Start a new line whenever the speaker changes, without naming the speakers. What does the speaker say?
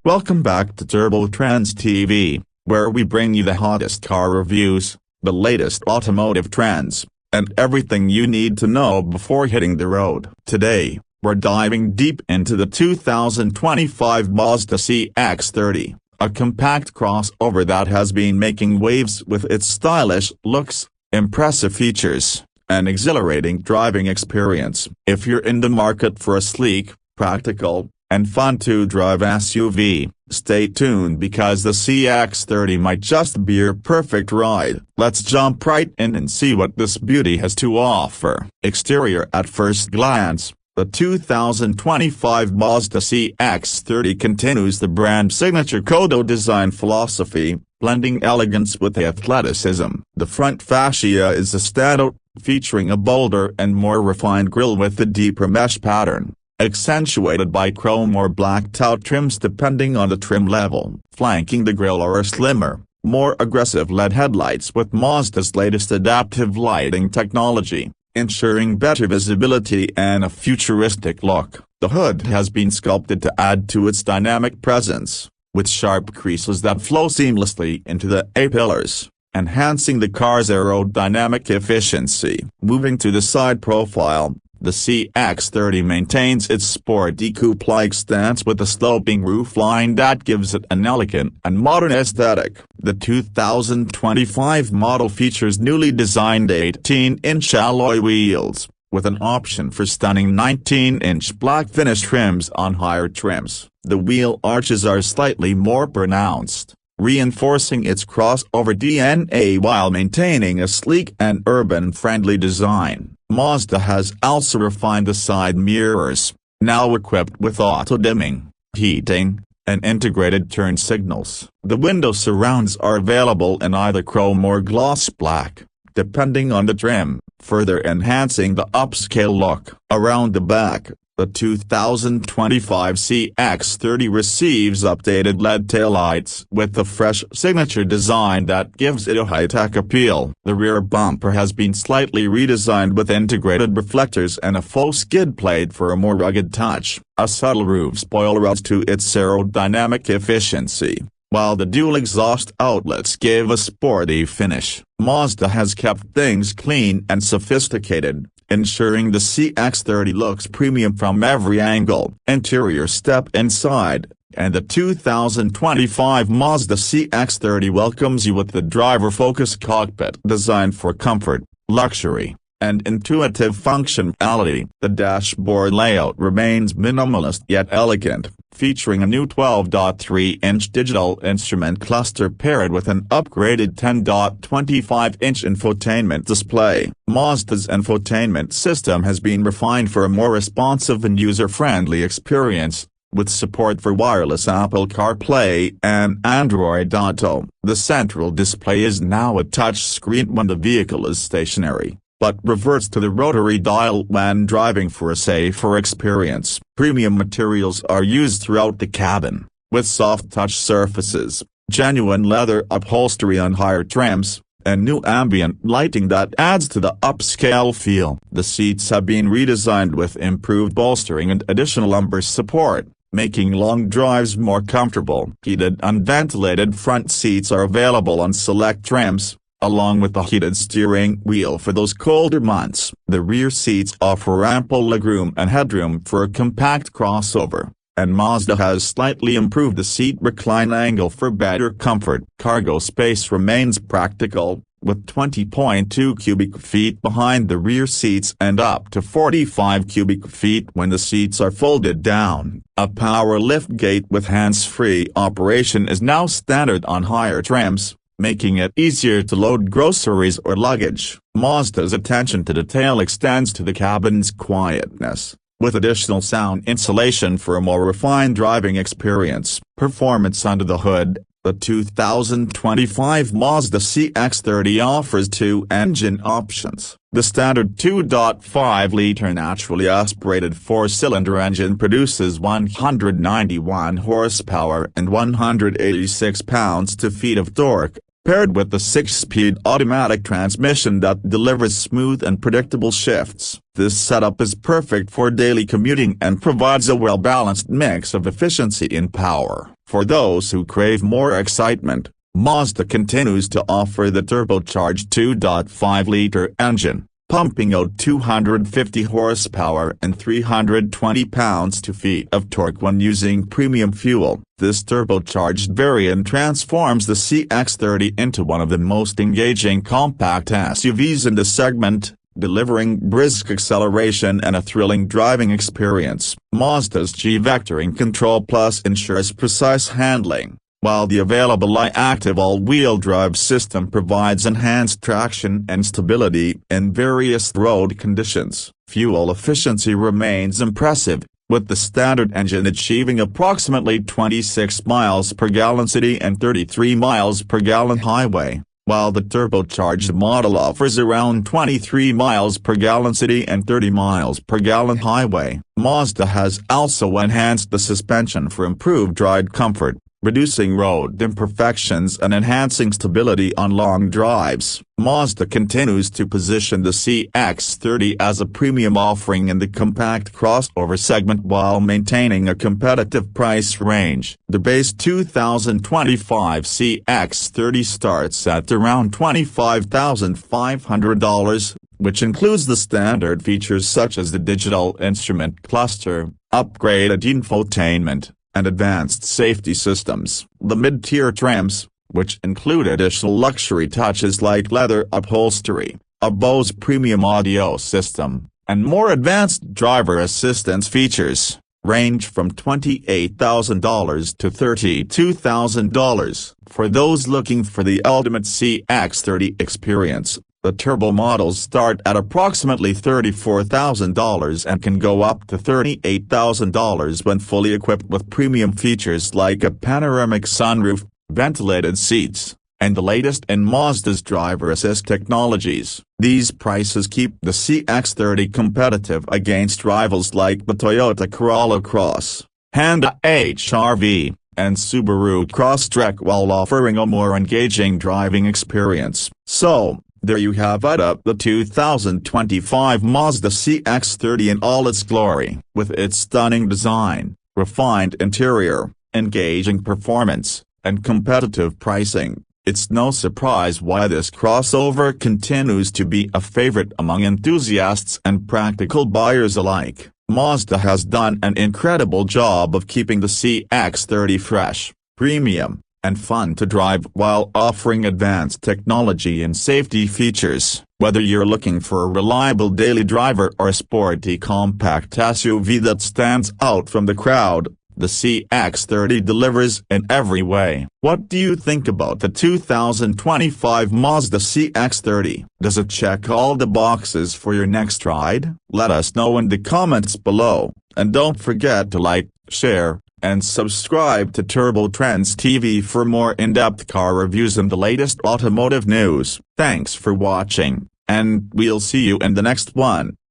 Welcome back to Turbo Trendz TV, where we bring you the hottest car reviews, the latest automotive trends, and everything you need to know before hitting the road. Today, we're diving deep into the 2025 Mazda CX-30, a compact crossover that has been making waves with its stylish looks, impressive features, and exhilarating driving experience. If you're in the market for a sleek, practical, and fun-to-drive SUV, stay tuned because the CX-30 might just be your perfect ride. Let's jump right in and see what this beauty has to offer. Exterior. At first glance, the 2025 Mazda CX-30 continues the brand signature Kodo design philosophy, blending elegance with athleticism. The front fascia is a standout, featuring a bolder and more refined grille with a deeper mesh pattern, accentuated by chrome or blacked out trims depending on the trim level. Flanking the grille are slimmer, more aggressive LED headlights with Mazda's latest adaptive lighting technology, ensuring better visibility and a futuristic look. The hood has been sculpted to add to its dynamic presence, with sharp creases that flow seamlessly into the A-pillars, enhancing the car's aerodynamic efficiency. Moving to the side profile, the CX-30 maintains its sporty coupe-like stance with a sloping roofline that gives it an elegant and modern aesthetic. The 2025 model features newly designed 18-inch alloy wheels, with an option for stunning 19-inch black finish trims on higher trims. The wheel arches are slightly more pronounced, reinforcing its crossover DNA while maintaining a sleek and urban-friendly design. Mazda has also refined the side mirrors, now equipped with auto-dimming, heating, and integrated turn signals. The window surrounds are available in either chrome or gloss black, depending on the trim, further enhancing the upscale look. Around the back, the 2025 CX-30 receives updated LED taillights with a fresh signature design that gives it a high-tech appeal. The rear bumper has been slightly redesigned with integrated reflectors and a faux skid plate for a more rugged touch. A subtle roof spoiler adds to its aerodynamic efficiency, while the dual exhaust outlets give a sporty finish. Mazda has kept things clean and sophisticated, ensuring the CX-30 looks premium from every angle. Interior. Step inside, and the 2025 Mazda CX-30 welcomes you with the driver-focused cockpit designed for comfort, luxury, and intuitive functionality. The dashboard layout remains minimalist yet elegant, featuring a new 12.3-inch digital instrument cluster paired with an upgraded 10.25-inch infotainment display. Mazda's infotainment system has been refined for a more responsive and user-friendly experience, with support for wireless Apple CarPlay and Android Auto. The central display is now a touchscreen when the vehicle is stationary, but reverts to the rotary dial when driving for a safer experience. Premium materials are used throughout the cabin, with soft touch surfaces, genuine leather upholstery on higher trims, and new ambient lighting that adds to the upscale feel. The seats have been redesigned with improved bolstering and additional lumbar support, making long drives more comfortable. Heated and ventilated front seats are available on select trims, along with the heated steering wheel for those colder months. The rear seats offer ample legroom and headroom for a compact crossover, and Mazda has slightly improved the seat recline angle for better comfort. Cargo space remains practical, with 20.2 cubic feet behind the rear seats and up to 45 cubic feet when the seats are folded down. A power liftgate with hands-free operation is now standard on higher trims, making it easier to load groceries or luggage. Mazda's attention to detail extends to the cabin's quietness, with additional sound insulation for a more refined driving experience. Performance. Under the hood, the 2025 Mazda CX-30 offers two engine options. The standard 2.5-liter naturally aspirated four-cylinder engine produces 191 horsepower and 186 pounds-feet of torque, paired with the 6-speed automatic transmission that delivers smooth and predictable shifts. This setup is perfect for daily commuting and provides a well-balanced mix of efficiency and power. For those who crave more excitement, Mazda continues to offer the turbocharged 2.5-liter engine, pumping out 250 horsepower and 320 pounds-feet of torque when using premium fuel. This turbocharged variant transforms the CX-30 into one of the most engaging compact SUVs in the segment, delivering brisk acceleration and a thrilling driving experience. Mazda's G-Vectoring Control Plus ensures precise handling, while the available i-Active all-wheel drive system provides enhanced traction and stability in various road conditions. Fuel efficiency remains impressive, with the standard engine achieving approximately 26 miles per gallon city and 33 miles per gallon highway, while the turbocharged model offers around 23 miles per gallon city and 30 miles per gallon highway. Mazda has also enhanced the suspension for improved ride comfort, reducing road imperfections and enhancing stability on long drives. Mazda continues to position the CX-30 as a premium offering in the compact crossover segment while maintaining a competitive price range. The base 2025 CX-30 starts at around $25,500, which includes the standard features such as the digital instrument cluster, upgraded infotainment, and advanced safety systems. The mid-tier trims, which include additional luxury touches like leather upholstery, a Bose premium audio system, and more advanced driver assistance features, range from $28,000 to $32,000. For those looking for the ultimate CX-30 experience, the turbo models start at approximately $34,000 and can go up to $38,000 when fully equipped with premium features like a panoramic sunroof, ventilated seats, and the latest in Mazda's driver assist technologies. These prices keep the CX-30 competitive against rivals like the Toyota Corolla Cross, Honda HR-V, and Subaru Crosstrek while offering a more engaging driving experience. So, there you have it, the 2025 Mazda CX-30 in all its glory. With its stunning design, refined interior, engaging performance, and competitive pricing, it's no surprise why this crossover continues to be a favorite among enthusiasts and practical buyers alike. Mazda has done an incredible job of keeping the CX-30 fresh, premium, and fun to drive while offering advanced technology and safety features. Whether you're looking for a reliable daily driver or a sporty compact SUV that stands out from the crowd, the CX-30 delivers in every way. What do you think about the 2025 Mazda CX-30? Does it check all the boxes for your next ride? Let us know in the comments below, and don't forget to like, share, and subscribe to Turbo Trendz TV for more in-depth car reviews and the latest automotive news. Thanks for watching, and we'll see you in the next one.